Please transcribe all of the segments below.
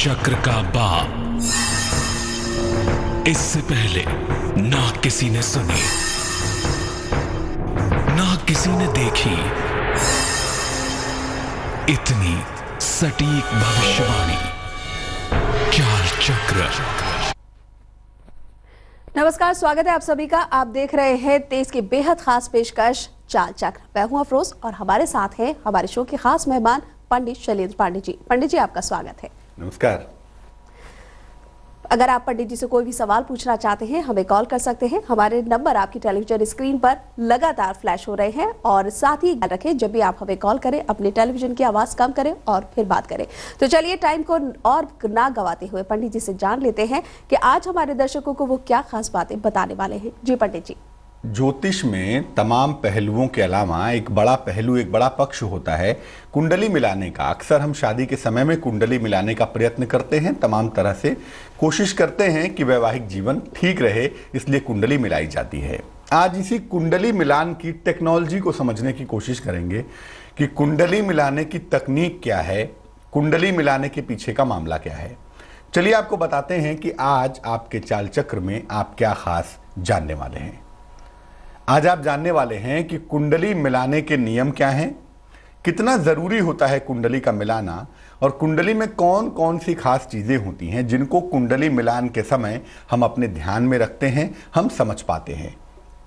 चक्र का बाप। इससे पहले ना किसी ने सुनी, ना किसी ने देखी इतनी सटीक भविष्यवाणी। चाल चक्र। नमस्कार, स्वागत है आप सभी का। आप देख रहे हैं तेज की बेहद खास पेशकश चाल चक्र। मैं हूं अफरोज और हमारे साथ हैं हमारे शो के खास मेहमान पंडित शैलेंद्र पांडे जी। पंडित जी, आपका स्वागत है। नमस्कार। अगर आप पंडित जी से कोई भी सवाल पूछना चाहते हैं, हमें कॉल कर सकते हैं। हमारे नंबर आपकी टेलीविजन स्क्रीन पर लगातार फ्लैश हो रहे हैं। और साथ ही ध्यान रखें, जब भी आप हमें कॉल करें, अपने टेलीविजन की आवाज कम करें और फिर बात करें। तो चलिए, टाइम को और ना गवाते हुए पंडित जी से जान लेते हैं कि आज हमारे दर्शकों को वो क्या खास बातें बताने वाले हैं। जी पंडित जी। ज्योतिष में तमाम पहलुओं के अलावा एक बड़ा पहलू, एक बड़ा पक्ष होता है कुंडली मिलाने का। अक्सर हम शादी के समय में कुंडली मिलाने का प्रयत्न करते हैं, तमाम तरह से कोशिश करते हैं कि वैवाहिक जीवन ठीक रहे, इसलिए कुंडली मिलाई जाती है। आज इसी कुंडली मिलान की टेक्नोलॉजी को समझने की कोशिश करेंगे कि कुंडली मिलाने की तकनीक क्या है, कुंडली मिलाने के पीछे का मामला क्या है। चलिए आपको बताते हैं कि आज आपके चाल चक्र में आप क्या खास जानने वाले हैं। आज आप जानने वाले हैं कि कुंडली मिलाने के नियम क्या हैं, कितना ज़रूरी होता है कुंडली का मिलाना, और कुंडली में कौन कौन सी खास चीज़ें होती हैं जिनको कुंडली मिलान के समय हम अपने ध्यान में रखते हैं, हम समझ पाते हैं।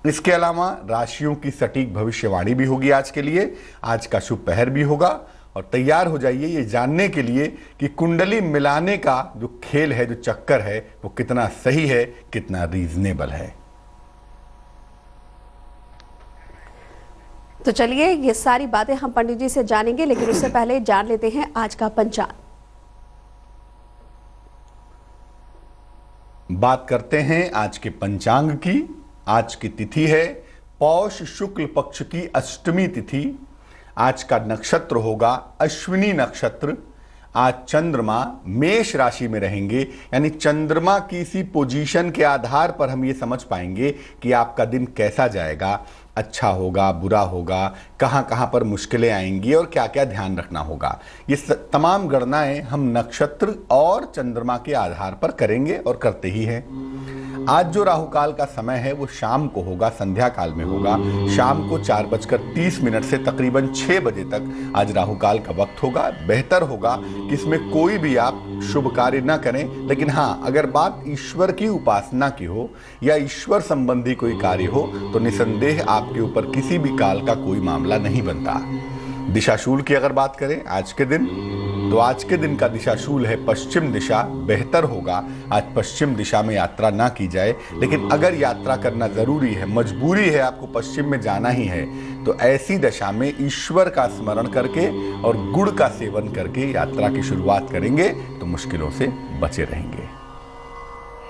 इसके अलावा राशियों की सटीक भविष्यवाणी भी होगी आज के लिए। आज का शुभ पहर भी होगा और तैयार हो जाइए ये जानने के लिए कि कुंडली मिलाने का जो खेल है, जो चक्कर है, वो कितना सही है, कितना रीजनेबल है। तो चलिए, ये सारी बातें हम पंडित जी से जानेंगे, लेकिन उससे पहले जान लेते हैं आज का पंचांग। बात करते हैं आज के पंचांग की। आज की तिथि है पौष शुक्ल पक्ष की अष्टमी तिथि। आज का नक्षत्र होगा अश्विनी नक्षत्र। आज चंद्रमा मेष राशि में रहेंगे, यानी चंद्रमा की इसी पोजीशन के आधार पर हम ये समझ पाएंगे कि आपका दिन कैसा जाएगा, अच्छा होगा, बुरा होगा, कहाँ कहाँ पर मुश्किलें आएंगी और क्या क्या ध्यान रखना होगा। ये तमाम गणनाएं हम नक्षत्र और चंद्रमा के आधार पर करेंगे और करते ही हैं। आज जो राहु काल का समय है वो शाम को होगा, संध्या काल में होगा। शाम को 4:30 से तकरीबन 6 बजे तक आज राहु काल का वक्त होगा। बेहतर होगा कि इसमें कोई भी आप शुभ कार्य ना करें, लेकिन हाँ, अगर बात ईश्वर की उपासना की हो या ईश्वर संबंधी कोई कार्य हो तो निसंदेह आपके ऊपर किसी भी काल का कोई मामला नहीं बनता। दिशाशूल की अगर बात करें आज के दिन, तो आज के दिन का दिशाशूल है पश्चिम दिशा। बेहतर होगा आज पश्चिम दिशा में यात्रा ना की जाए, लेकिन अगर यात्रा करना जरूरी है, मजबूरी है, आपको पश्चिम में जाना ही है, तो ऐसी दशा में ईश्वर का स्मरण करके और गुड़ का सेवन करके यात्रा की शुरुआत करेंगे तो मुश्किलों से बचे रहेंगे।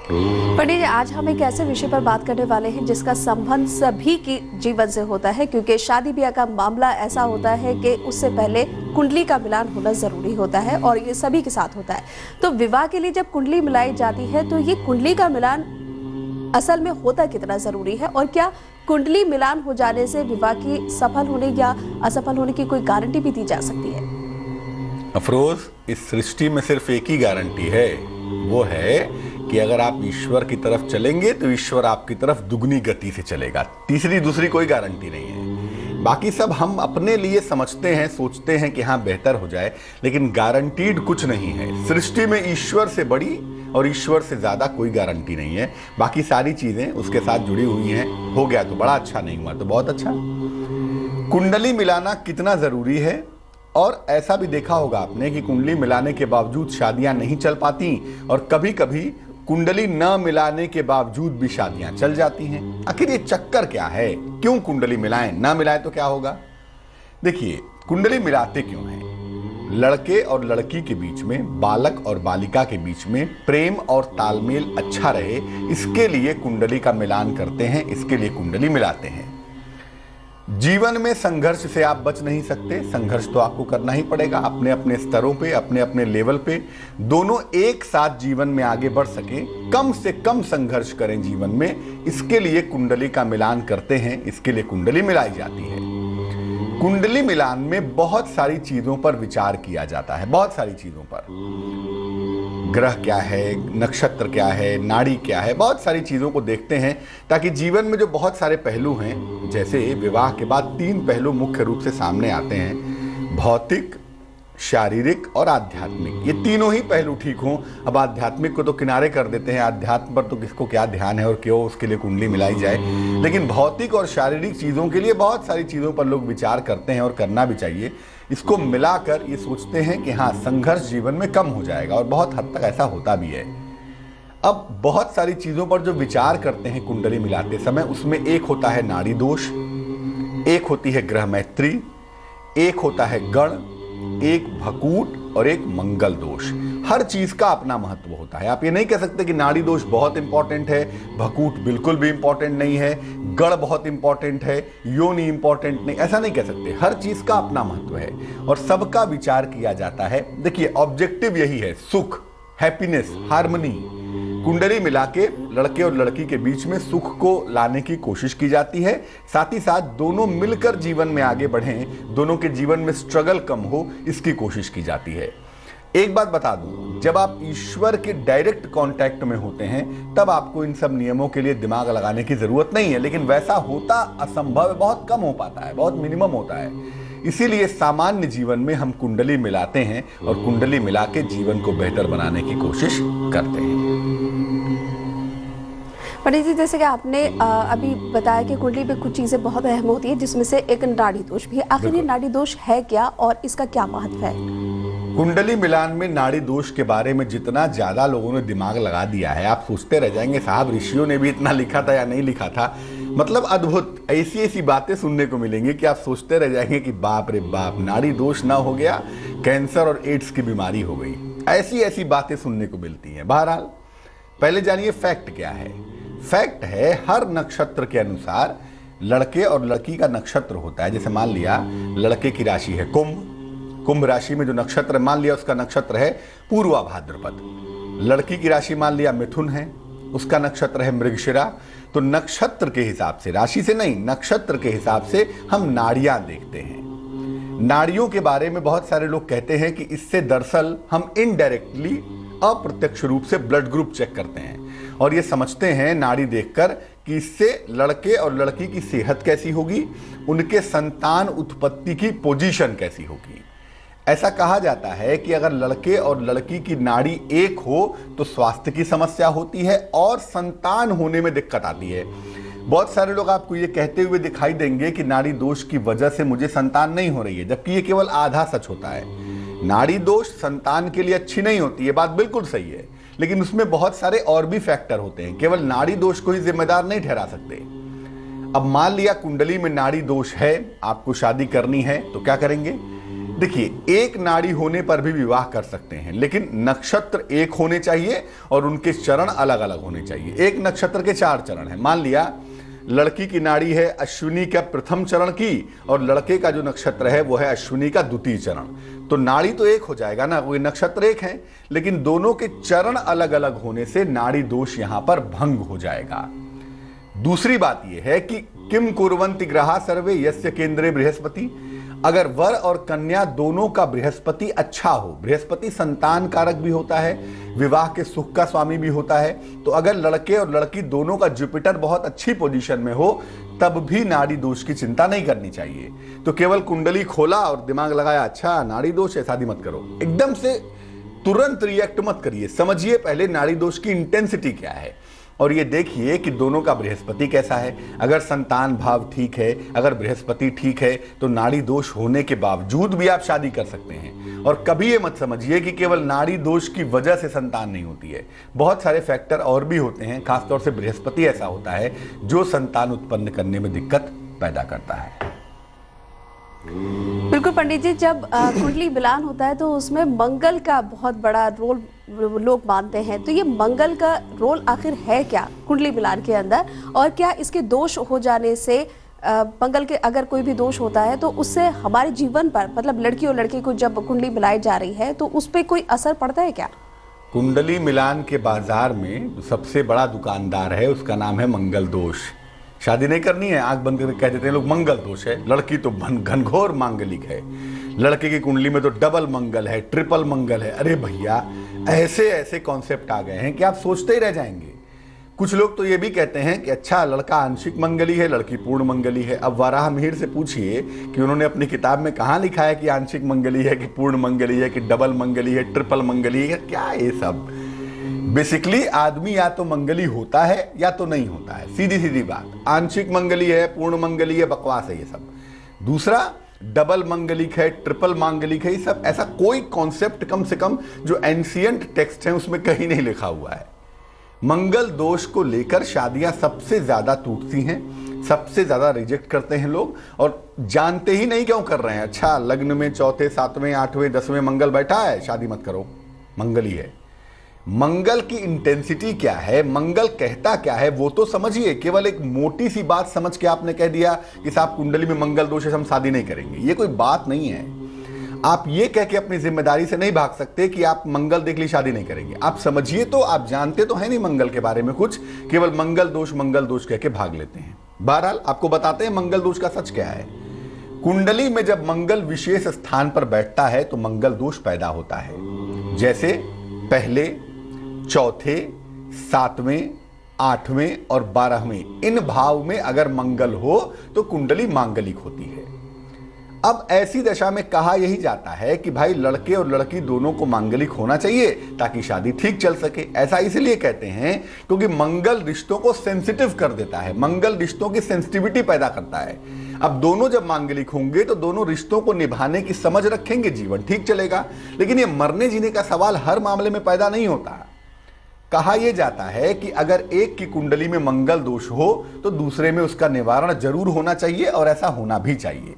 पंडित जी, आज हम एक ऐसे विषय पर बात करने वाले हैं जिसका संबंध सभी के जीवन से होता है, क्योंकि शादी ब्याह का मामला ऐसा होता है कि उससे पहले कुंडली का मिलान होना जरूरी होता है और ये सभी के साथ होता है। तो विवाह के लिए जब कुंडली मिलाई जाती है तो ये कुंडली का मिलान असल में होता कितना जरूरी है, और क्या कुंडली मिलान हो जाने से विवाह की सफल होने या असफल होने की कोई गारंटी भी दी जा सकती है? अफरोज, इस सृष्टि में सिर्फ एक ही गारंटी है, वो है कि अगर आप ईश्वर की तरफ चलेंगे तो ईश्वर आपकी तरफ दुगनी गति से चलेगा। तीसरी दूसरी कोई गारंटी नहीं है। बाकी सब हम अपने लिए समझते हैं, सोचते हैं कि हाँ बेहतर हो जाए, लेकिन गारंटीड कुछ नहीं है। सृष्टि में ईश्वर से बड़ी और ईश्वर से ज्यादा कोई गारंटी नहीं है। बाकी सारी चीजें उसके साथ जुड़ी हुई हैं। हो गया तो बड़ा अच्छा, नहीं हुआ तो बहुत अच्छा। कुंडली मिलाना कितना जरूरी है, और ऐसा भी देखा होगा आपने कि कुंडली मिलाने के बावजूद शादियां नहीं चल पाती, और कभी कभी कुंडली न मिलाने के बावजूद भी शादियां चल जाती हैं। आखिर ये चक्कर क्या है? क्यों कुंडली मिलाएं? ना मिलाएं तो क्या होगा? देखिए, कुंडली मिलाते क्यों हैं? लड़के और लड़की के बीच में, बालक और बालिका के बीच में प्रेम और तालमेल अच्छा रहे, इसके लिए कुंडली का मिलान करते हैं, इसके लिए कुंडली मिलाते हैं। जीवन में संघर्ष से आप बच नहीं सकते। संघर्ष तो आपको करना ही पड़ेगा, अपने अपने स्तरों पे, अपने अपने लेवल पे। दोनों एक साथ जीवन में आगे बढ़ सके, कम से कम संघर्ष करें जीवन में, इसके लिए कुंडली का मिलान करते हैं, इसके लिए कुंडली मिलाई जाती है। कुंडली मिलान में बहुत सारी चीजों पर विचार किया जाता है, बहुत सारी चीजों पर। ग्रह क्या है, नक्षत्र क्या है, नाड़ी क्या है, बहुत सारी चीज़ों को देखते हैं ताकि जीवन में जो बहुत सारे पहलू हैं, जैसे विवाह के बाद 3 पहलू मुख्य रूप से सामने आते हैं, भौतिक, शारीरिक और आध्यात्मिक। ये तीनों ही पहलू ठीक हों। अब आध्यात्मिक को तो किनारे कर देते हैं, आध्यात्म पर तो किसको क्या ध्यान है और क्यों उसके लिए कुंडली मिलाई जाए, लेकिन भौतिक और शारीरिक चीज़ों के लिए बहुत सारी चीज़ों पर लोग विचार करते हैं और करना भी चाहिए। इसको मिलाकर ये सोचते हैं कि हाँ, संघर्ष जीवन में कम हो जाएगा, और बहुत हद तक ऐसा होता भी है। अब बहुत सारी चीज़ों पर जो विचार करते हैं कुंडली मिलाते समय, उसमें एक होता है नाड़ी दोष, एक होती है ग्रह मैत्री, एक होता है गण, एक भकूट और एक मंगल दोष। हर चीज का अपना महत्व होता है। आप ये नहीं कह सकते कि नाड़ी दोष बहुत इंपॉर्टेंट है, भकूट बिल्कुल भी इंपॉर्टेंट नहीं है, गण बहुत इंपॉर्टेंट है, योनि इंपॉर्टेंट नहीं, ऐसा नहीं कह सकते। हर चीज का अपना महत्व है और सबका विचार किया जाता है। देखिए, ऑब्जेक्टिव यही है, सुख, हैप्पीनेस, हार्मनी। कुंडली मिला के लड़के और लड़की के बीच में सुख को लाने की कोशिश की जाती है, साथ ही साथ दोनों मिलकर जीवन में आगे बढ़ें, दोनों के जीवन में स्ट्रगल कम हो, इसकी कोशिश की जाती है। एक बात बता दूं, जब आप ईश्वर के डायरेक्ट कांटेक्ट में होते हैं तब आपको इन सब नियमों के लिए दिमाग लगाने की जरूरत नहीं है, लेकिन वैसा होता असंभव है, बहुत कम हो पाता है, बहुत मिनिमम होता है। इसीलिए सामान्य जीवन में हम कुंडली मिलाते हैं और कुंडली मिला के जीवन को बेहतर बनाने की कोशिश करते हैं। पंडित जी, जैसे कि आपने अभी बताया कि कुंडली में कुछ चीजें बहुत अहम होती है, जिसमें से एक नाड़ी दोष भी है। आखिर ये नाड़ी दोष है क्या और इसका क्या महत्व है? कुंडली मिलान में नाड़ी दोष के बारे में जितना ज्यादा लोगों ने दिमाग लगा दिया है, आप सोचते रह जाएंगे साहब ऋषियों ने भी इतना लिखा था या नहीं लिखा था। मतलब अद्भुत ऐसी ऐसी बातें सुनने को मिलेंगी कि आप सोचते रह जाएंगे कि बाप रे बाप, नाड़ी दोष ना हो गया, कैंसर और एड्स की बीमारी हो गई। ऐसी ऐसी बातें सुनने को मिलती हैं। बहरहाल, पहले जानिए फैक्ट क्या है। फैक्ट है, हर नक्षत्र के अनुसार लड़के और लड़की का नक्षत्र होता है। जैसे मान लिया लड़के की राशि है कुंभ, कुंभ राशि में जो नक्षत्र मान लिया उसका नक्षत्र है पूर्वा भाद्रपद। लड़की की राशि मान लिया मिथुन है, उसका नक्षत्र है मृगशिरा। तो नक्षत्र के हिसाब से, राशि से नहीं, नक्षत्र के हिसाब से हम नाड़ियां देखते हैं। नाड़ियों के बारे में बहुत सारे लोग कहते हैं कि इससे दरअसल हम इनडायरेक्टली, अप्रत्यक्ष रूप से ब्लड ग्रुप चेक करते हैं और ये समझते हैं नाड़ी देखकर कि इससे लड़के और लड़की की सेहत कैसी होगी, उनके संतान उत्पत्ति की पोजीशन कैसी होगी। ऐसा कहा जाता है कि अगर लड़के और लड़की की नाड़ी एक हो तो स्वास्थ्य की समस्या होती है और संतान होने में दिक्कत आती है। बहुत सारे लोग आपको ये कहते हुए दिखाई देंगे कि नाड़ी दोष की वजह से मुझे संतान नहीं हो रही है, जबकि ये केवल आधा सच होता है। नाड़ी दोष संतान के लिए अच्छी नहीं होती, ये बात बिल्कुल सही है, लेकिन उसमें बहुत सारे और भी फैक्टर होते हैं, केवल नाड़ी दोष को ही जिम्मेदार नहीं ठहरा सकते। अब मान लिया कुंडली में नाड़ी दोष है, आपको शादी करनी है, तो क्या करेंगे? देखिए, एक नाड़ी होने पर भी विवाह कर सकते हैं, लेकिन नक्षत्र एक होने चाहिए और उनके चरण अलग अलग होने चाहिए। एक नक्षत्र के 4 चरण हैं। मान लिया लड़की की नाड़ी है अश्विनी का प्रथम चरण की और लड़के का जो नक्षत्र है वो है अश्विनी का द्वितीय चरण, तो नाड़ी तो एक हो जाएगा ना, वो नक्षत्र एक है, लेकिन दोनों के चरण अलग अलग होने से नाड़ी दोष यहां पर भंग हो जाएगा। दूसरी बात यह है कि किम कुर्वन्ति ग्रहा सर्वे यस्य केंद्रे बृहस्पति। अगर वर और कन्या दोनों का बृहस्पति अच्छा हो, बृहस्पति संतान कारक भी होता है, विवाह के सुख का स्वामी भी होता है, तो अगर लड़के और लड़की दोनों का जुपिटर बहुत अच्छी पोजीशन में हो तब भी नाड़ी दोष की चिंता नहीं करनी चाहिए। तो केवल कुंडली खोला और दिमाग लगाया अच्छा नाड़ी दोष है, शादी मत करो, एकदम से तुरंत रिएक्ट मत करिए। समझिए पहले नाड़ी दोष की इंटेंसिटी क्या है और ये देखिए कि दोनों का बृहस्पति कैसा है। अगर संतान भाव ठीक है, अगर बृहस्पति ठीक है, तो नाड़ी दोष होने के बावजूद भी आप शादी कर सकते हैं। और कभी ये मत समझिए कि केवल नाड़ी दोष की वजह से संतान नहीं होती है, बहुत सारे फैक्टर और भी होते हैं। खासतौर से बृहस्पति ऐसा होता है जो संतान उत्पन्न करने में दिक्कत पैदा करता है। बिल्कुल पंडित जी, जब कुंडली मिलान होता है तो उसमें मंगल का बहुत बड़ा रोल लोग मानते हैं, तो ये मंगल का रोल आखिर है क्या कुंडली मिलान के अंदर, और क्या इसके दोष हो जाने से मंगल के अगर कोई भी दोष होता है तो उससे हमारे जीवन पर, मतलब लड़की और लड़के को जब कुंडली मिलाई जा रही है तो उस पर कोई असर पड़ता है क्या? कुंडली मिलान के बाजार में सबसे बड़ा दुकानदार है, उसका नाम है मंगल दोष। शादी नहीं करनी है, आंख बंद करके कह देते हैं लोग मंगल दोष है। लड़की तो घनघोर मांगलिक है, लड़के की कुंडली में तो डबल मंगल है, ट्रिपल मंगल है। अरे भैया, ऐसे ऐसे कॉन्सेप्ट आ गए हैं कि आप सोचते ही रह जाएंगे। कुछ लोग तो ये भी कहते हैं कि अच्छा, लड़का आंशिक मंगली है, लड़की पूर्ण मंगली है। अब वाराह मिहिर से पूछिए कि उन्होंने अपनी किताब में कहाँ लिखा है कि आंशिक मंगली है, कि पूर्ण मंगली है, कि डबल मंगली है, ट्रिपल मंगली है, क्या ये सब। बेसिकली आदमी या तो मंगली होता है या तो नहीं होता है, सीधी सीधी बात। आंशिक मंगली है, पूर्ण मंगली है, बकवास है ये सब। दूसरा, डबल मंगलिक है, ट्रिपल मांगलिक है, ये सब ऐसा कोई कॉन्सेप्ट कम से कम जो एंशियंट टेक्स्ट है उसमें कहीं नहीं लिखा हुआ है। मंगल दोष को लेकर शादियां सबसे ज्यादा टूटती हैं, सबसे ज्यादा रिजेक्ट करते हैं लोग, और जानते ही नहीं क्यों कर रहे हैं। अच्छा, लग्न में चौथे, सातवें, आठवें, 10वें मंगल बैठा है, शादी मत करो, मंगल ही है। मंगल की इंटेंसिटी क्या है, मंगल कहता क्या है, वो तो समझिए। केवल एक मोटी सी बात समझ के आपने कह दिया कि साहब कुंडली में मंगल दोष है, हम शादी नहीं करेंगे, ये कोई बात नहीं है। आप ये कह के अपनी जिम्मेदारी से नहीं भाग सकते कि आप मंगल देख ली शादी नहीं करेंगे। आप समझिए तो, आप जानते तो है नहीं मंगल के बारे में कुछ, केवल मंगल दोष कह के भाग लेते हैं। बहरहाल आपको बताते हैं मंगल दोष का सच क्या है। कुंडली में जब मंगल विशेष स्थान पर बैठता है तो मंगल दोष पैदा होता है। जैसे पहले, चौथे, 7वें, 8वें और 12वें इन भाव में अगर मंगल हो तो कुंडली मांगलिक होती है। अब ऐसी दशा में कहा यही जाता है कि भाई लड़के और लड़की दोनों को मांगलिक होना चाहिए ताकि शादी ठीक चल सके। ऐसा इसलिए कहते हैं क्योंकि मंगल रिश्तों को सेंसिटिव कर देता है, मंगल रिश्तों की सेंसिटिविटी पैदा करता है। अब दोनों जब मांगलिक होंगे तो दोनों रिश्तों को निभाने की समझ रखेंगे, जीवन ठीक चलेगा। लेकिन ये मरने जीने का सवाल हर मामले में पैदा नहीं होता। कहा यह जाता है कि अगर एक की कुंडली में मंगल दोष हो तो दूसरे में उसका निवारण जरूर होना चाहिए, और ऐसा होना भी चाहिए।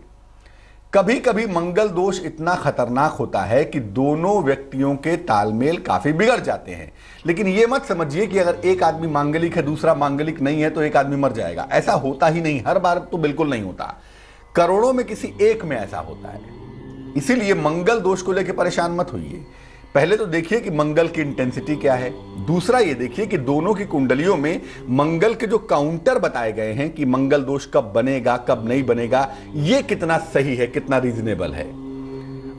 कभी कभी मंगल दोष इतना खतरनाक होता है कि दोनों व्यक्तियों के तालमेल काफी बिगड़ जाते हैं। लेकिन यह मत समझिए कि अगर एक आदमी मांगलिक है दूसरा मांगलिक नहीं है तो एक आदमी मर जाएगा। ऐसा होता ही नहीं, हर बार तो बिल्कुल नहीं होता, करोड़ों में किसी एक में ऐसा होता है। इसीलिए मंगल दोष को लेकर परेशान मत होइए। पहले तो देखिए कि मंगल की इंटेंसिटी क्या है। दूसरा ये देखिए कि दोनों की कुंडलियों में मंगल के जो काउंटर बताए गए हैं कि मंगल दोष कब बनेगा कब नहीं बनेगा, ये कितना सही है, कितना रीजनेबल है।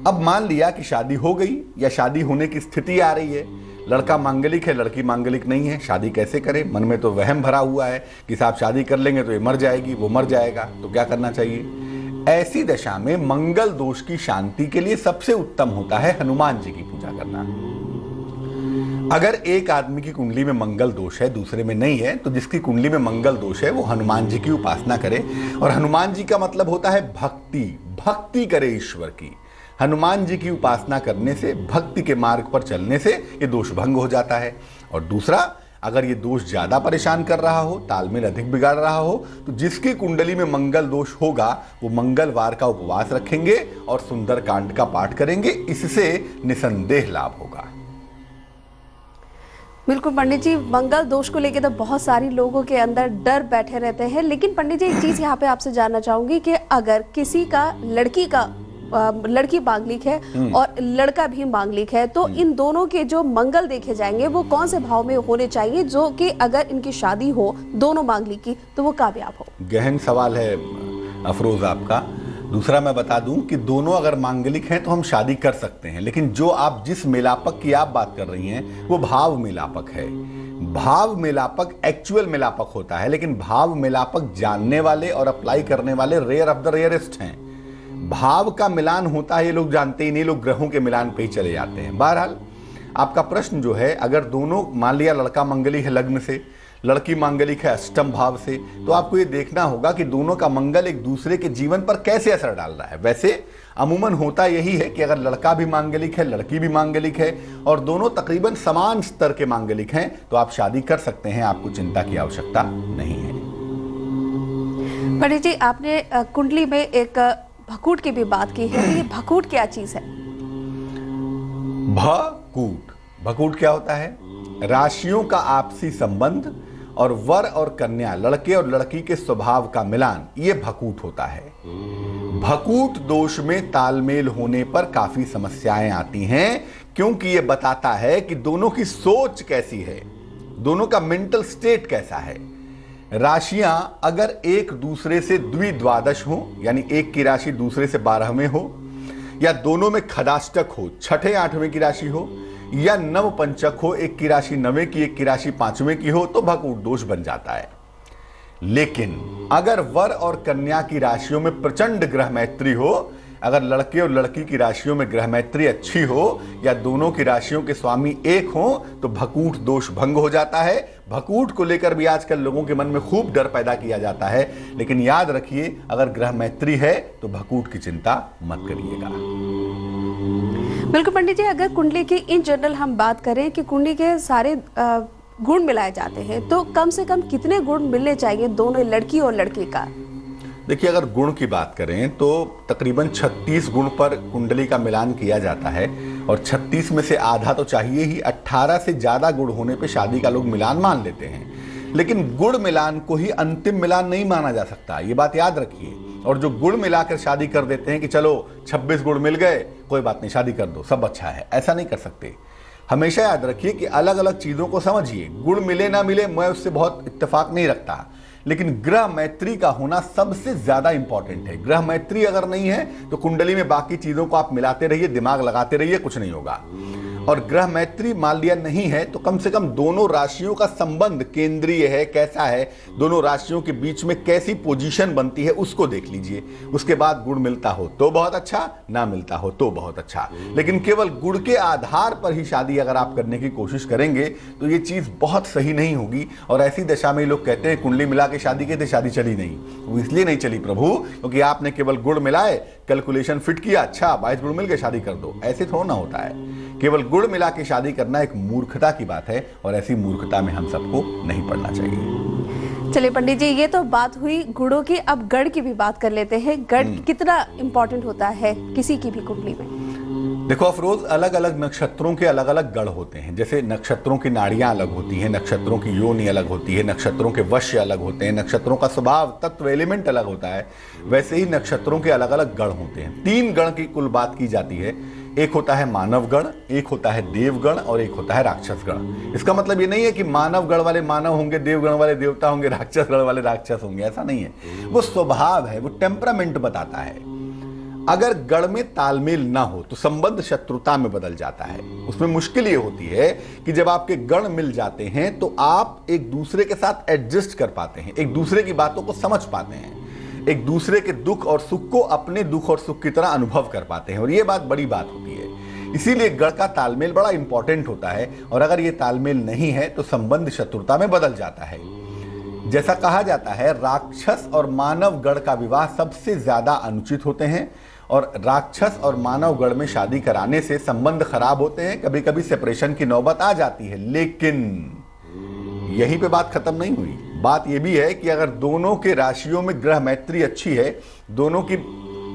अब मान लिया कि शादी हो गई या शादी होने की स्थिति आ रही है, लड़का मांगलिक है लड़की मांगलिक नहीं है, शादी कैसे करें। मन में तो वहम भरा हुआ है कि साहब शादी कर लेंगे तो ये मर जाएगी वो मर जाएगा, तो क्या करना चाहिए। ऐसी दशा में मंगल दोष की शांति के लिए सबसे उत्तम होता है हनुमान जी की पूजा करना। अगर एक आदमी की कुंडली में मंगल दोष है दूसरे में नहीं है तो जिसकी कुंडली में मंगल दोष है वो हनुमान जी की उपासना करे। और हनुमान जी का मतलब होता है भक्ति, भक्ति करे ईश्वर की। हनुमान जी की उपासना करने से, भक्ति के मार्ग पर चलने से ये दोष भंग हो जाता है। और दूसरा, अगर ये दोष ज्यादा परेशान कर रहा हो, तालमेल अधिक बिगाड़ रहा हो, तो जिसकी कुंडली में मंगल दोष होगा वो मंगलवार का उपवास रखेंगे और सुंदर कांड का पाठ करेंगे। इससे निसंदेह लाभ होगा। बिल्कुल पंडित जी, मंगल दोष को लेकर तो बहुत सारी लोगों के अंदर डर बैठे रहते हैं। लेकिन पंडित जी एक चीज यहाँ पे आपसे जानना चाहूंगी कि अगर किसी का लड़की मांगलिक है और लड़का भी मांगलिक है तो इन दोनों के जो मंगल देखे जाएंगे वो कौन से भाव में होने चाहिए, जो कि अगर इनकी शादी हो दोनों मांगलिक की तो वो कामयाब हो। गहन सवाल है अफरोज आपका। दूसरा मैं बता दूं कि दोनों अगर मांगलिक हैं तो हम शादी कर सकते हैं, लेकिन जो आप जिस मिलापक की आप बात कर रही हैं वो भाव मिलापक है। भाव मिलापक एक्चुअल मिलापक होता है, लेकिन भाव मिलापक जानने वाले और अप्लाई करने वाले रेयर ऑफ द रेयरेस्ट हैं। भाव का मिलान होता है ये लोग जानते ही नहीं, लोग ग्रहों के मिलान पे ही चले जाते हैं। बहरहाल आपका प्रश्न जो है, अगर दोनों, मान लिया लड़का मंगली है लग्न से, लड़की मांगलिक है अष्टम भाव से, तो आपको ये देखना होगा कि दोनों का मंगल एक दूसरे के जीवन पर कैसे असर डाल रहा है। वैसे अमूमन होता यही है कि अगर लड़का भी मांगलिक है लड़की भी मांगलिक है और दोनों तकरीबन समान स्तर के मांगलिक हैं तो आप शादी कर सकते हैं, आपको चिंता की आवश्यकता नहीं है। पंडित जी, आपने कुंडली में एक भकूट की भी बात की है, ये भकूट क्या चीज है? भकूट क्या होता है? राशियों का आपसी संबंध और वर और कन्या, लड़के और लड़की के स्वभाव का मिलान, ये भकूट होता है। भकूट दोष में तालमेल होने पर काफी समस्याएं आती हैं, क्योंकि ये बताता है कि दोनों की सोच कैसी है, दोनों का मेंटल स्टेट कैसा है। राशियां अगर एक दूसरे से द्विद्वादश हो, यानी एक की राशि दूसरे से 12 में हो, या दोनों में खदाष्टक हो, छठे 8वें की राशि हो, या नव पंचक हो, एक की राशि 9वें की, एक की राशि 5वें की हो, तो भकूट दोष बन जाता है। लेकिन अगर वर और कन्या की राशियों में प्रचंड ग्रह मैत्री हो, अगर लड़के और लड़की की राशियों में ग्रह मैत्री अच्छी हो, या दोनों की राशियों के स्वामी एक हो, तो भकूट दोष भंग हो जाता है। भकूट को लेकर भी आजकल लोगों के मन में खूब डर पैदा किया जाता है, लेकिन याद रखिए अगर ग्रह मैत्री है तो भकूट की चिंता मत करिएगा। बिल्कुल पंडित जी, अगर कुंडली की इन जनरल हम बात करें कि कुंडली के सारे गुण मिलाए जाते हैं, तो कम से कम कितने गुण मिलने चाहिए दोनों लड़की और लड़के का? देखिए, अगर गुण की बात करें तो तकरीबन 36 गुण पर कुंडली का मिलान किया जाता है, और 36 में से आधा तो चाहिए ही। 18 से ज्यादा गुण होने पे शादी का लोग मिलान मान लेते हैं, लेकिन गुण मिलान को ही अंतिम मिलान नहीं माना जा सकता, ये बात याद रखिए। और जो गुण मिलाकर शादी कर देते हैं कि चलो 26 गुण मिल गए, कोई बात नहीं, शादी कर दो, सब अच्छा है, ऐसा नहीं कर सकते। हमेशा याद रखिए कि अलग अलग चीजों को समझिए। गुण मिले ना मिले मैं उससे बहुत इत्तेफाक नहीं रखता, लेकिन ग्रह मैत्री का होना सबसे ज्यादा इंपॉर्टेंट है। ग्रह मैत्री अगर नहीं है तो कुंडली में बाकी चीजों को आप मिलाते रहिए, दिमाग लगाते रहिए, कुछ नहीं होगा। और ग्रह मैत्री मान लिया नहीं है तो कम से कम दोनों राशियों का संबंध केंद्रीय है, कैसा है, दोनों राशियों के बीच में कैसी पोजीशन बनती है, उसको देख लीजिए। उसके बाद गुण मिलता हो तो बहुत अच्छा, ना मिलता हो तो बहुत अच्छा। लेकिन केवल गुण के आधार पर ही शादी अगर आप करने की कोशिश करेंगे तो ये चीज बहुत सही नहीं होगी। और ऐसी दशा में लोग कहते हैं कुंडली मिला के शादी की थी, शादी चली नहीं। वो इसलिए नहीं चली प्रभु क्योंकि आपने केवल गुण मिलाए, कैलकुलेशन फिट किया, अच्छा 22 गुण मिल गए, शादी कर दो। ऐसे थोड़ा ना होता है। केवल गुण मिला के शादी करना एक मूर्खता की बात है, और ऐसी मूर्खता में हम सबको नहीं पड़ना चाहिए। चलिए पंडित जी, ये तो बात हुई गुणों की, अब गढ़ की भी बात कर लेते हैं। गढ़ कितना इंपॉर्टेंट होता है किसी की भी कुंडली में? देखो अफरोज, अलग अलग नक्षत्रों के अलग अलग गढ़ होते हैं। जैसे नक्षत्रों की नाड़ियां अलग होती हैं, नक्षत्रों की योनि अलग होती है, नक्षत्रों के वश्य अलग होते हैं, नक्षत्रों का स्वभाव तत्व एलिमेंट अलग होता है, वैसे ही नक्षत्रों के अलग अलग गढ़ होते हैं। 3 गण की कुल बात की जाती है। एक होता है मानव गण, एक होता है देवगण, और एक होता है राक्षस गण। इसका मतलब ये नहीं है कि मानव गण वाले मानव होंगे, देवगण वाले देवता होंगे, राक्षस गण वाले राक्षस होंगे, ऐसा नहीं है। वो स्वभाव है, वो टेम्परामेंट बताता है। अगर गण में तालमेल ना हो तो संबंध शत्रुता में बदल जाता है। उसमें मुश्किल ये होती है कि जब आपके गण मिल जाते हैं तो आप एक दूसरे के साथ एडजस्ट कर पाते हैं, एक दूसरे की बातों को समझ पाते हैं, एक दूसरे के दुख और सुख को अपने दुख और सुख की तरह अनुभव कर पाते हैं, और ये बात बड़ी बात होती है। इसीलिए गण का तालमेल बड़ा इंपॉर्टेंट होता है, और अगर ये तालमेल नहीं है तो संबंध शत्रुता में बदल जाता है। जैसा कहा जाता है, राक्षस और मानव गण का विवाह सबसे ज्यादा अनुचित होते हैं, और राक्षस और मानव गण में शादी कराने से संबंध खराब होते हैं, कभी कभी सेपरेशन की नौबत आ जाती है। लेकिन यहीं पे बात खत्म नहीं हुई। बात यह भी है कि अगर दोनों के राशियों में ग्रह मैत्री अच्छी है, दोनों की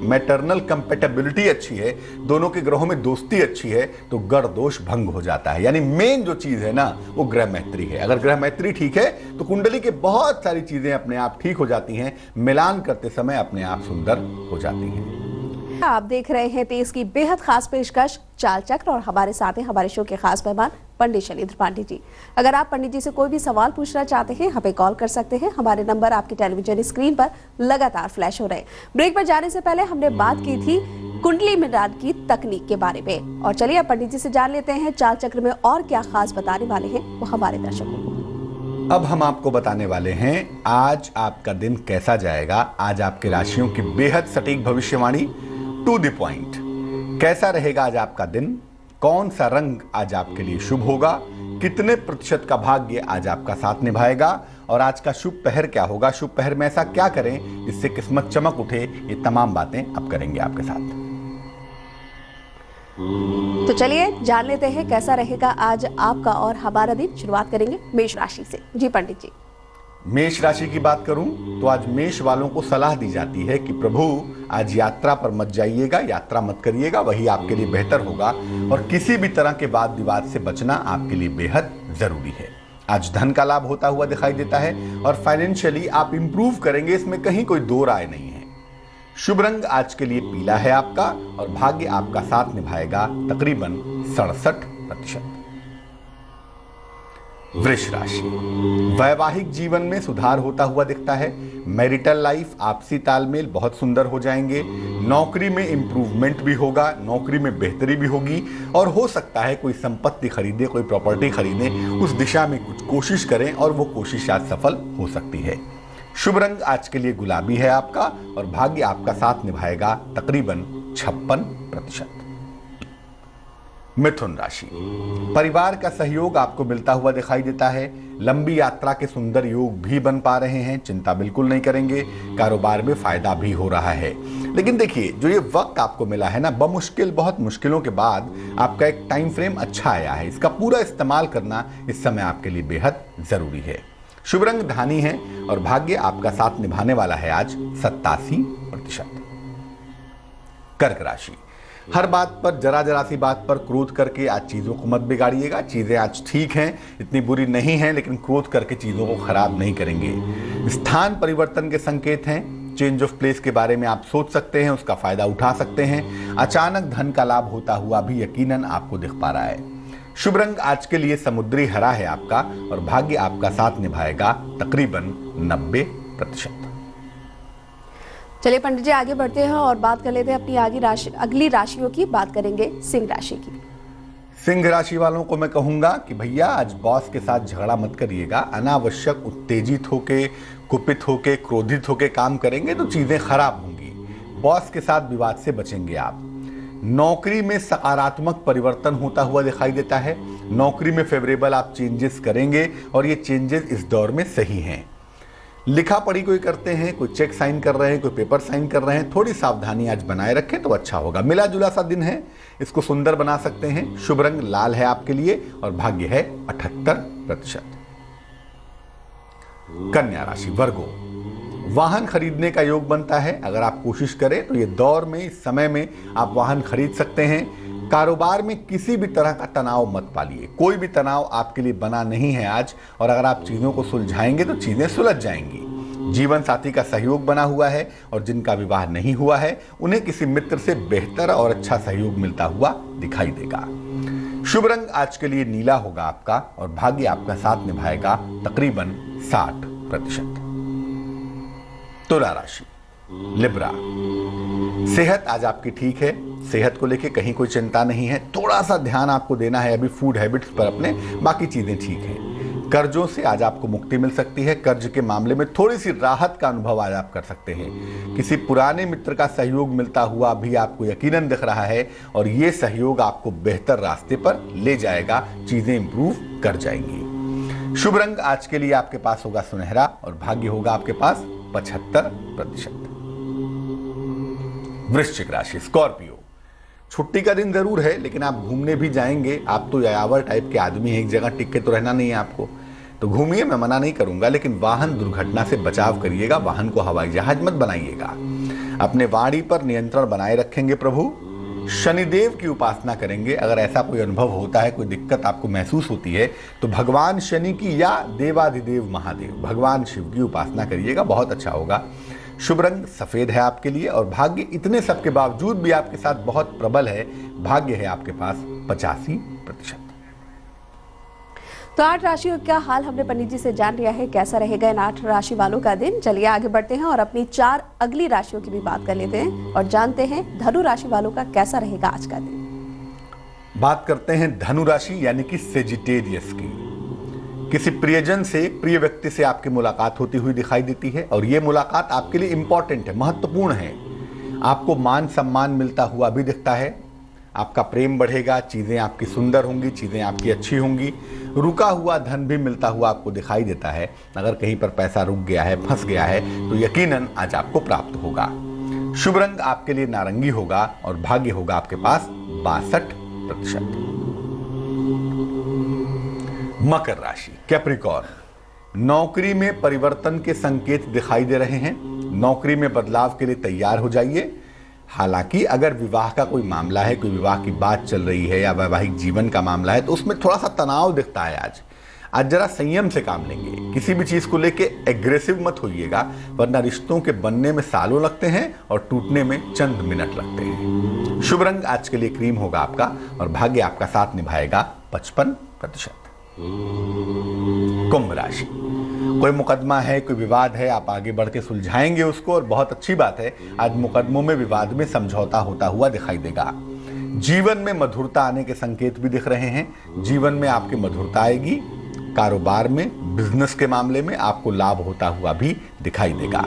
मैटरनल कंपेटेबिलिटी अच्छी है, दोनों के ग्रहों में दोस्ती अच्छी है, तो गढ़ दोष भंग हो जाता है। यानी मेन जो चीज है ना, वो ग्रह मैत्री है। अगर ग्रह मैत्री ठीक है तो कुंडली के बहुत सारी चीजें अपने आप ठीक हो जाती हैं, मिलान करते समय अपने आप सुंदर हो जाती हैं। आप देख रहे हैं तेज की बेहद खास पेशकश चाल चक्र, और हमारे साथ हैं हमारे शो के खास मेहमान पंडित शैलेंद्र पांडे जी। अगर आप पंडित जी से कोई भी सवाल पूछना चाहते हैं, हमें कॉल कर सकते हैं। हमारे नंबर आपकी टेलीविजन स्क्रीन पर लगातार फ्लैश हो रहे हैं। ब्रेक पर जाने से पहले हमने बात की थी कुंडली मिलान की तकनीक के बारे में, और चलिए अब पंडित जी से जान लेते हैं चाल चक्र में और क्या खास बताने वाले हैं वो हमारे दर्शकों को। अब हम आपको बताने वाले हैं आज आपका दिन कैसा जाएगा। आज आपके राशियों की बेहद सटीक भविष्यवाणी, टू द पॉइंट। कैसा रहेगा आज आपका दिन, कौन सा रंग आज आपके लिए शुभ होगा, कितने प्रतिशत का भाग्य आज आपका साथ निभाएगा, और आज का शुभ पहर क्या होगा, शुभ पहर में ऐसा क्या करें जिससे किस्मत चमक उठे, ये तमाम बातें अब करेंगे आपके साथ। तो चलिए जान लेते हैं कैसा रहेगा आज आपका और हमारा दिन। शुरुआत करेंगे मेष राशि से। जी पंडित जी। मेष राशि की बात करूं तो आज मेष वालों को सलाह दी जाती है कि प्रभु आज यात्रा पर मत जाइएगा, यात्रा मत करिएगा, वही आपके लिए बेहतर होगा, और किसी भी तरह के वाद विवाद से बचना आपके लिए बेहद जरूरी है। आज धन का लाभ होता हुआ दिखाई देता है, और फाइनेंशियली आप इंप्रूव करेंगे, इसमें कहीं कोई दो राय नहीं है। शुभ रंग आज के लिए पीला है आपका, और भाग्य आपका साथ निभाएगा तकरीबन 67%। वृष राशि, वैवाहिक जीवन में सुधार होता हुआ दिखता है। मैरिटल लाइफ, आपसी तालमेल बहुत सुंदर हो जाएंगे। नौकरी में इंप्रूवमेंट भी होगा, नौकरी में बेहतरी भी होगी और हो सकता है कोई संपत्ति खरीदे, कोई प्रॉपर्टी खरीदे, उस दिशा में कुछ कोशिश करें और वो कोशिश आज सफल हो सकती है। शुभ रंग आज के लिए गुलाबी है आपका और भाग्य आपका साथ निभाएगा तकरीबन 56%। मिथुन राशि, परिवार का सहयोग आपको मिलता हुआ दिखाई देता है। लंबी यात्रा के सुंदर योग भी बन पा रहे हैं, चिंता बिल्कुल नहीं करेंगे। कारोबार में फायदा भी हो रहा है। लेकिन देखिए, जो ये वक्त आपको मिला है ना, बमुश्किल, बहुत मुश्किलों के बाद आपका एक टाइम फ्रेम अच्छा आया है। इसका पूरा इस्तेमाल करना इस समय आपके लिए बेहद जरूरी है। शुभ रंग धानी है और भाग्य आपका साथ निभाने वाला है आज 87%। कर्क राशि, हर बात पर, जरा सी बात पर क्रोध करके आज चीजों को मत बिगाड़िएगा। चीजें आज ठीक हैं, इतनी बुरी नहीं हैं, लेकिन क्रोध करके चीजों को खराब नहीं करेंगे। स्थान परिवर्तन के संकेत हैं। चेंज ऑफ प्लेस के बारे में आप सोच सकते हैं, उसका फायदा उठा सकते हैं। अचानक धन का लाभ होता हुआ भी यकीनन आपको दिख पा रहा है। शुभ रंग आज के लिए समुद्री हरा है आपका और भाग्य आपका साथ निभाएगा तकरीबन 90%। चलिए पंडित जी आगे बढ़ते हैं और बात कर लेते हैं अपनी अगली राशियों की। बात करेंगे सिंह राशि की। सिंह राशि वालों को मैं कहूंगा कि भैया आज बॉस के साथ झगड़ा मत करिएगा। अनावश्यक उत्तेजित होके, कुपित होके, क्रोधित होके काम करेंगे तो चीजें खराब होंगी। बॉस के साथ विवाद से बचेंगे आप। नौकरी में सकारात्मक परिवर्तन होता हुआ दिखाई देता है। नौकरी में फेवरेबल आप चेंजेस करेंगे और ये चेंजेस इस दौर में सही हैं। लिखा पढ़ी कोई करते हैं, कोई चेक साइन कर रहे हैं, कोई पेपर साइन कर रहे हैं, थोड़ी सावधानी आज बनाए रखें तो अच्छा होगा। मिला जुला सा दिन है, इसको सुंदर बना सकते हैं। शुभ रंग लाल है आपके लिए और भाग्य है 78%। कन्या राशि, वर्गो, वाहन खरीदने का योग बनता है। अगर आप कोशिश करें तो ये दौर में, इस समय में आप वाहन खरीद सकते हैं। कारोबार में किसी भी तरह का तनाव मत पालिए। कोई भी तनाव आपके लिए बना नहीं है आज, और अगर आप चीजों को सुलझाएंगे तो चीजें सुलझ जाएंगी। जीवन साथी का सहयोग बना हुआ है और जिनका विवाह नहीं हुआ है उन्हें किसी मित्र से बेहतर और अच्छा सहयोग मिलता हुआ दिखाई देगा। शुभ रंग आज के लिए नीला होगा आपका और भाग्य आपका साथ निभाएगा तकरीबन 60%। तुला राशि, लिब्रा, सेहत आज आपकी ठीक है। सेहत को लेके कहीं कोई चिंता नहीं है। थोड़ा सा ध्यान आपको देना है अभी फूड हैबिट्स पर अपने, बाकी चीजें ठीक हैं। कर्जों से आज आपको मुक्ति मिल सकती है। कर्ज के मामले में थोड़ी सी राहत का अनुभव आज आप कर सकते हैं। किसी पुराने मित्र का सहयोग मिलता हुआ भी आपको यकीनन दिख रहा है और ये सहयोग आपको बेहतर रास्ते पर ले जाएगा। चीजें इंप्रूव कर जाएंगी। शुभ रंग आज के लिए आपके पास होगा सुनहरा और भाग्य होगा आपके पास 75%। वृश्चिक राशि, स्कॉर्पियो, छुट्टी का दिन जरूर है लेकिन आप घूमने भी जाएंगे। आप तो यायावर टाइप के आदमी हैं, एक जगह टिक के तो रहना नहीं है आपको, तो घूमिए, मैं मना नहीं करूंगा। लेकिन वाहन दुर्घटना से बचाव करिएगा। वाहन को हवाई जहाज मत बनाइएगा। अपने वाणी पर नियंत्रण बनाए रखेंगे प्रभु। शनिदेव की उपासना करेंगे। अगर ऐसा कोई अनुभव होता है, कोई दिक्कत आपको महसूस होती है तो भगवान शनि की या देवाधिदेव महादेव भगवान शिव की उपासना करिएगा, बहुत अच्छा होगा। शुभ रंग सफेद है आपके लिए और भाग्य इतने सब के बावजूद भी आपके साथ बहुत प्रबल है। भाग्य है आपके पास 85%। तो 8 राशियों का हाल हमने पंडित जी से जान लिया है। कैसा रहेगा इन 8 राशि वालों का दिन। चलिए आगे बढ़ते हैं और अपनी 4 अगली राशियों की भी बात कर लेते हैं और जानते हैं धनु राशि वालों का कैसा रहेगा आज का दिन। बात करते हैं धनु राशि यानी कि सेजिटेरियस की। किसी प्रियजन से, प्रिय व्यक्ति से आपकी मुलाकात होती हुई दिखाई देती है और यह मुलाकात आपके लिए इंपॉर्टेंट है, महत्वपूर्ण है। आपको मान सम्मान मिलता हुआ भी दिखता है। आपका प्रेम बढ़ेगा, चीजें आपकी सुंदर होंगी, चीजें आपकी अच्छी होंगी। रुका हुआ धन भी मिलता हुआ आपको दिखाई देता है। अगर कहीं पर पैसा रुक गया है, फंस गया है तो यकीनन आज आपको प्राप्त होगा। शुभ रंग आपके लिए नारंगी होगा और भाग्य होगा आपके पास 62%। मकर राशि, कैप्रिकॉर्न, नौकरी में परिवर्तन के संकेत दिखाई दे रहे हैं। नौकरी में बदलाव के लिए तैयार हो जाइए। हालांकि अगर विवाह का कोई मामला है, कोई विवाह की बात चल रही है या वैवाहिक जीवन का मामला है तो उसमें थोड़ा सा तनाव दिखता है। आज जरा संयम से काम लेंगे। किसी भी चीज को लेके एग्रेसिव मत होइएगा, वरना रिश्तों के बनने में सालों लगते हैं और टूटने में चंद मिनट लगते हैं। शुभ रंग आज के लिए क्रीम होगा आपका और भाग्य आपका साथ निभाएगा 55%। कुंभ राशि, कोई मुकदमा है, कोई विवाद है, आप आगे बढ़ के सुलझाएंगे उसको, और बहुत अच्छी बात है, आज मुकदमों में विवाद में समझौता होता हुआ दिखाई देगा। जीवन में मधुरता आने के संकेत भी दिख रहे हैं। जीवन में आपकी मधुरता आएगी। कारोबार में, बिजनेस के मामले में आपको लाभ होता हुआ भी दिखाई देगा।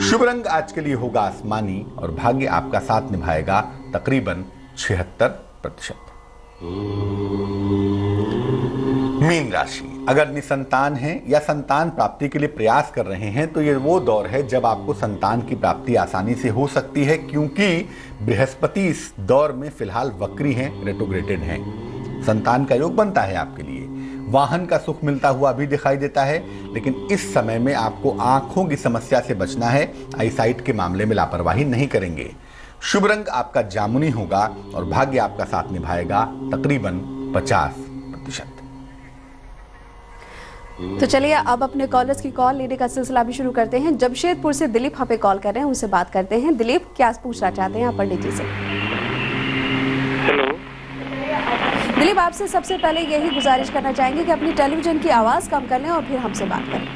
शुभ रंग आज के लिए होगा आसमानी, और भाग्य आपका साथ निभाएगा तकरीबन 76%। मीन राशि, अगर निसंतान हैं या संतान प्राप्ति के लिए प्रयास कर रहे हैं तो ये वो दौर है जब आपको संतान की प्राप्ति आसानी से हो सकती है, क्योंकि बृहस्पति इस दौर में फिलहाल वक्री हैं, रेट्रोग्रेडेड हैं। संतान का योग बनता है आपके लिए। वाहन का सुख मिलता हुआ भी दिखाई देता है, लेकिन इस समय में आपको आंखों की समस्या से बचना है। आईसाइट के मामले में लापरवाही नहीं करेंगे। शुभ रंग आपका जामुनी होगा, और भाग्य आपका साथ निभाएगा तकरीबन 50%। तो चलिए अब अपने कॉलर्स की कॉल लेने का सिलसिला भी शुरू करते हैं। जमशेदपुर से दिलीप हमें कॉल कर रहे हैं, उनसे बात करते हैं। दिलीप, क्या पूछना चाहते हैं आप पंडित जी से? हेलो दिलीप, आपसे सबसे पहले यही गुजारिश करना चाहेंगे कि अपनी टेलीविजन की आवाज कम कर लें और फिर हमसे बात करें।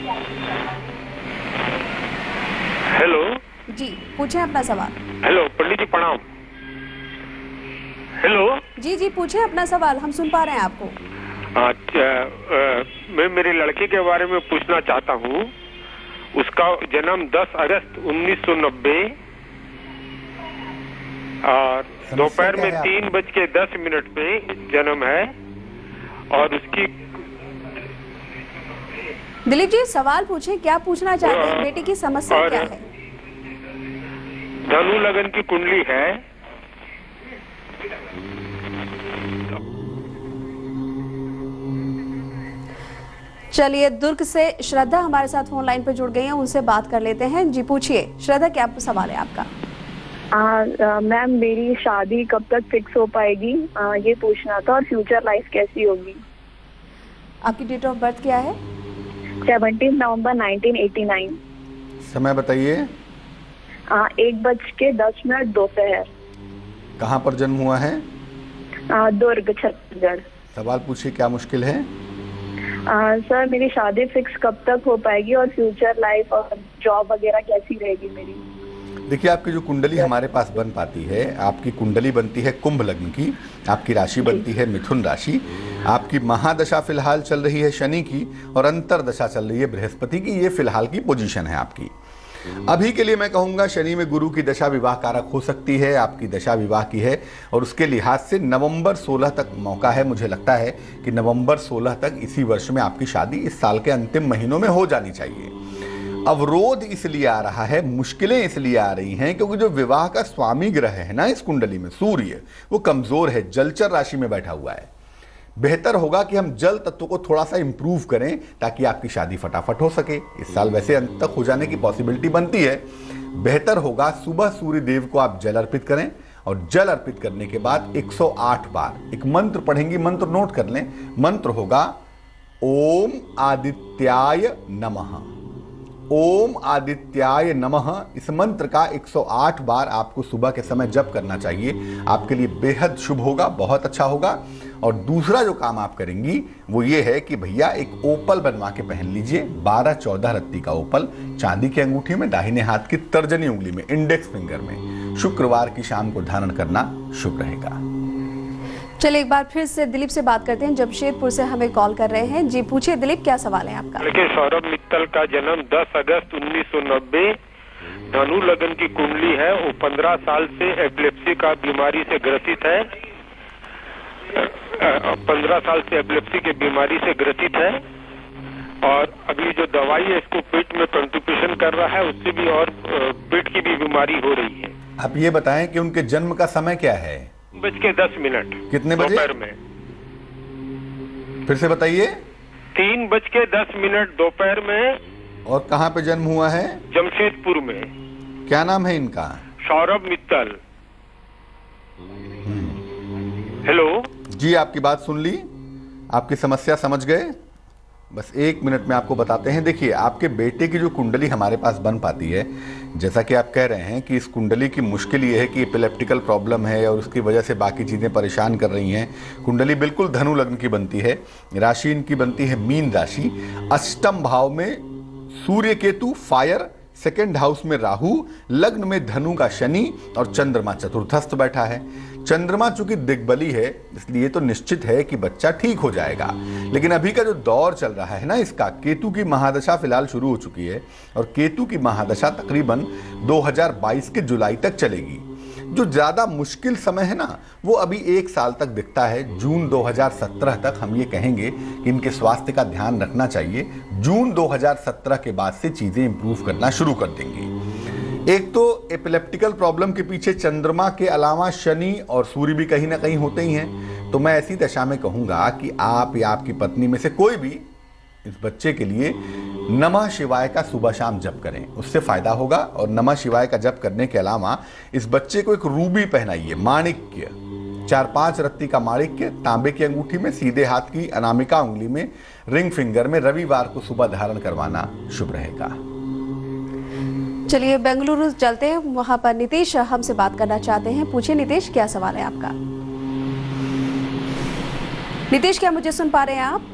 हेलो जी, पूछें अपना सवाल। हेलो पंडित जी प्रणाम। हेलो जी जी, पूछें अपना सवाल, हम सुन पा रहे हैं आपको। अच्छा, मैं मेरे लड़के के बारे में पूछना चाहता हूँ। उसका जन्म 10 अगस्त 1990 और दोपहर में 3:10 पे जन्म है। और उसकी दिलीप जी, सवाल पूछें, क्या पूछना चाहते हैं? बेटी की समस्या और क्या है? धनु लगन की कुंडली है। चलिए, दुर्ग से श्रद्धा हमारे साथ फोन लाइन पर जुड़ गई हैं, उनसे बात कर लेते हैं। जी पूछिए श्रद्धा, क्या सवाल है आपका? मैम, मेरी शादी कब तक फिक्स हो पाएगी, ये पूछना था, और फ्यूचर लाइफ कैसी होगी। आपकी डेट ऑफ बर्थ क्या है? 17 नवंबर 1989। समय बताइए। 1:10 दोपहर। कहाँ पर जन्म हुआ है? दुर्ग, छत्तीसगढ़। सवाल पूछिए, क्या मुश्किल है? सर, मेरी शादी फिक्स कब तक हो पाएगी, और फ्यूचर लाइफ और जॉब वगैरह कैसी रहेगी मेरी। देखिए, आपकी जो कुंडली हमारे पास बन पाती है, आपकी कुंडली बनती है कुंभ लग्न की, आपकी राशि बनती है मिथुन राशि, आपकी महादशा फिलहाल चल रही है शनि की, और अंतरदशा चल रही है बृहस्पति की। ये फिलहाल की पोजीशन है आपकी। अभी के लिए मैं कहूँगा शनि में गुरु की दशा विवाह कारक हो सकती है, आपकी दशा विवाह की है, और उसके लिहाज से नवंबर 16 तक मौका है। मुझे लगता है कि नवंबर 16 तक इसी वर्ष में आपकी शादी इस साल के अंतिम महीनों में हो जानी चाहिए। अवरोध इसलिए आ रहा है, मुश्किलें इसलिए आ रही हैं, क्योंकि जो विवाह का स्वामी ग्रह है ना इस कुंडली में, सूर्य, वो कमजोर है, जलचर राशि में बैठा हुआ है। बेहतर होगा कि हम जल तत्व को थोड़ा सा इंप्रूव करें ताकि आपकी शादी फटाफट हो सके। इस साल वैसे अंत तक हो जाने की पॉसिबिलिटी बनती है। बेहतर होगा सुबह सूर्य देव को आप जल अर्पित करें, और जल अर्पित करने के बाद 108 बार एक मंत्र पढ़ेंगी। मंत्र नोट कर लें। मंत्र होगा ओम आदित्याय नमः। ओम आदित्याय नमः। इस मंत्र का 108 बार आपको सुबह के समय जप करना चाहिए। आपके लिए बेहद शुभ होगा, बहुत अच्छा होगा। और दूसरा जो काम आप करेंगी वो ये है कि भैया एक ओपल बनवा के पहन लीजिए, 12-14 रत्ती का ओपल, चांदी की अंगूठी में, दाहिने हाथ की तर्जनी उंगली में, इंडेक्स फिंगर में। शुक्रवार की शाम को धारण करना शुभ रहेगा। चलिए एक बार फिर से दिलीप से बात करते हैं, जमशेदपुर से हमें कॉल कर रहे हैं। जी पूछिए दिलीप, क्या सवाल है आपका? लड़के सौरभ मित्तल का जन्म 10 अगस्त 1990, धनु लगन की कुंडली है। वो 15 साल से एपिलेप्सी का बीमारी से ग्रसित है। 15 साल से एपिलेप्सी की बीमारी से ग्रसित है, और अभी जो दवाई है इसको पेट में कंस्टिपेशन कर रहा है, उससे भी और पेट की भी बीमारी हो रही है। आप ये बताएं कि उनके जन्म का समय क्या है? 3:10। कितने बजे? दोपहर में। फिर से बताइए। 3:10 दोपहर में। और कहाँ पे जन्म हुआ है? जमशेदपुर में। क्या नाम है इनका? सौरभ मित्तल। हेलो जी, आपकी बात सुन ली, आपकी समस्या समझ गए। बस 1 मिनट में आपको बताते हैं। देखिए, आपके बेटे की जो कुंडली हमारे पास बन पाती है, जैसा कि आप कह रहे हैं कि इस कुंडली की मुश्किल ये है कि एपिलेप्टिकल प्रॉब्लम है और उसकी वजह से बाकी चीज़ें परेशान कर रही हैं। कुंडली बिल्कुल धनु लग्न की बनती है, राशि इनकी बनती है मीन राशि, अष्टम भाव में सूर्य केतु फायर, सेकेंड हाउस में राहु, लग्न में धनु का शनि और चंद्रमा चतुर्थस्थ बैठा है। चंद्रमा चूंकि दिग्बली है इसलिए तो निश्चित है कि बच्चा ठीक हो जाएगा, लेकिन अभी का जो दौर चल रहा है ना, इसका केतु की महादशा फिलहाल शुरू हो चुकी है और केतु की महादशा तकरीबन 2022 के जुलाई तक चलेगी। जो ज़्यादा मुश्किल समय है ना, वो अभी 1 साल तक दिखता है। जून 2017 तक हम ये कहेंगे कि इनके स्वास्थ्य का ध्यान रखना चाहिए। जून 2017 के बाद से चीज़ें इंप्रूव करना शुरू कर देंगी। एक तो एपिलेप्टिकल प्रॉब्लम के पीछे चंद्रमा के अलावा शनि और सूर्य भी कहीं ना कहीं होते ही हैं। तो मैं ऐसी दशा में कहूँगा कि आप या आपकी पत्नी में से कोई भी इस बच्चे के लिए नमः शिवाय का सुबह शाम जप करें, उससे फायदा होगा। और नमः शिवाय का जप करने के अलावा इस बच्चे को एक रूबी पहनाइए, माणिक्य, 4-5 रत्ती का माणिक्य तांबे की अंगूठी में, सीधे हाथ की अनामिका उंगली में, रिंग फिंगर में रविवार को सुबह धारण करवाना शुभ रहेगा। चलिए बेंगलुरु चलते हैं, वहां पर नीतीश हमसे बात करना चाहते हैं। पूछिए नीतीश, क्या सवाल है आपका? नीतीश, क्या मुझे सुन पा रहे हैं आप?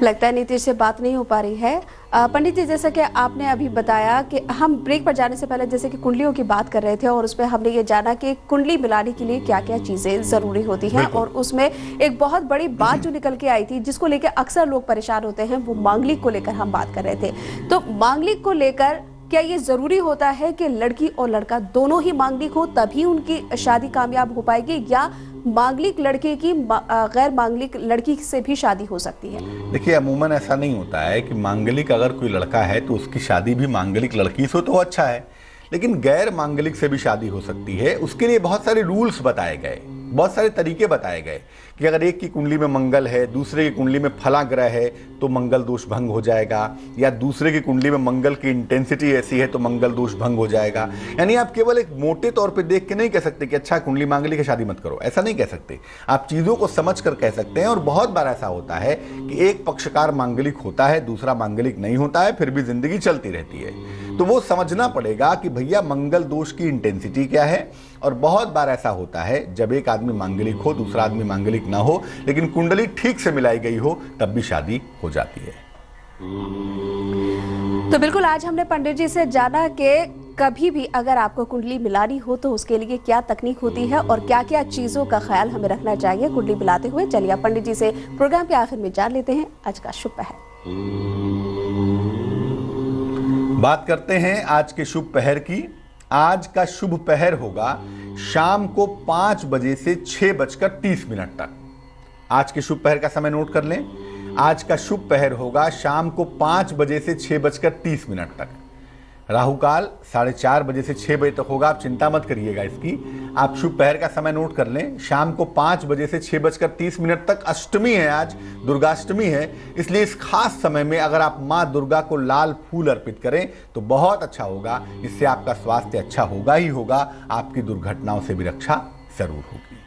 लगता है नीतीश से बात नहीं हो पा रही है। पंडित जी, जैसा कि आपने अभी बताया कि हम ब्रेक पर जाने से पहले जैसे कि कुंडलियों की बात कर रहे थे और उसमें हमने ये जाना कि कुंडली मिलाने के लिए क्या क्या चीजें जरूरी होती हैं, और उसमें एक बहुत बड़ी बात जो निकल के आई थी जिसको लेकर अक्सर लोग परेशान होते हैं, वो मांगलिक को लेकर हम बात कर रहे थे। तो मांगलिक को लेकर क्या ये जरूरी होता है कि लड़की और लड़का दोनों ही मांगलिक हो तभी उनकी शादी कामयाब हो पाएगी, या मांगलिक लड़के की गैर मांगलिक लड़की से भी शादी हो सकती है? देखिए, अमूमन ऐसा नहीं होता है कि मांगलिक अगर कोई लड़का है तो उसकी शादी भी मांगलिक लड़की से तो अच्छा है, लेकिन गैर मांगलिक से भी शादी हो सकती है। उसके लिए बहुत सारे रूल्स बताए गए, बहुत सारे तरीके बताए गए कि अगर एक की कुंडली में मंगल है, दूसरे की कुंडली में फला ग्रह है तो मंगल दोष भंग हो जाएगा, या दूसरे की कुंडली में मंगल की इंटेंसिटी ऐसी है तो मंगल दोष भंग हो जाएगा। यानी आप केवल एक मोटे तौर पे देख के नहीं कह सकते कि अच्छा कुंडली मांगलिक है शादी मत करो, ऐसा नहीं कह सकते। आप चीज़ों को समझ कर कह सकते हैं। और बहुत बार ऐसा होता है कि एक पक्षकार मांगलिक होता है, दूसरा मांगलिक नहीं होता है, फिर भी जिंदगी चलती रहती है। तो वो समझना पड़ेगा कि भैया मंगल दोष की इंटेंसिटी क्या है। और बहुत बार ऐसा होता है जब एक आदमी मांगलिक हो, दूसरा आदमी मांगलिक ना हो, लेकिन कुंडली ठीक से मिलाई गई हो, तब भी शादी हो जाती है। तो बिल्कुल, आज हमने पंडित जी से जाना कि कभी भी अगर आपको कुंडली मिलानी हो तो उसके लिए क्या तकनीक होती है और क्या क्या चीजों का ख्याल हमें रखना चाहिए कुंडली मिलाते हुए। चलिए पंडित जी से प्रोग्राम के आखिर में जान लेते हैं आज का शुभ पहर। बात करते हैं आज के शुभ पहर की। आज का शुभ पहर होगा शाम को 5 बजे से 6:30 तक। आज के शुभ पहर का समय नोट कर लें। आज का शुभ पहर होगा शाम को 5 बजे से 6:30 तक। राहु काल 4:30 बजे से 6 बजे तक होगा। आप चिंता मत करिएगा इसकी। आप शुभ पहर का समय नोट कर लें। शाम को 5 बजे से 6:30 तक अष्टमी है, आज दुर्गाष्टमी है, इसलिए इस खास समय में अगर आप माँ दुर्गा को लाल फूल अर्पित करें तो बहुत अच्छा होगा। इससे आपका स्वास्थ्य अच्छा होगा ही होगा, आपकी दुर्घटनाओं से भी रक्षा जरूर होगी।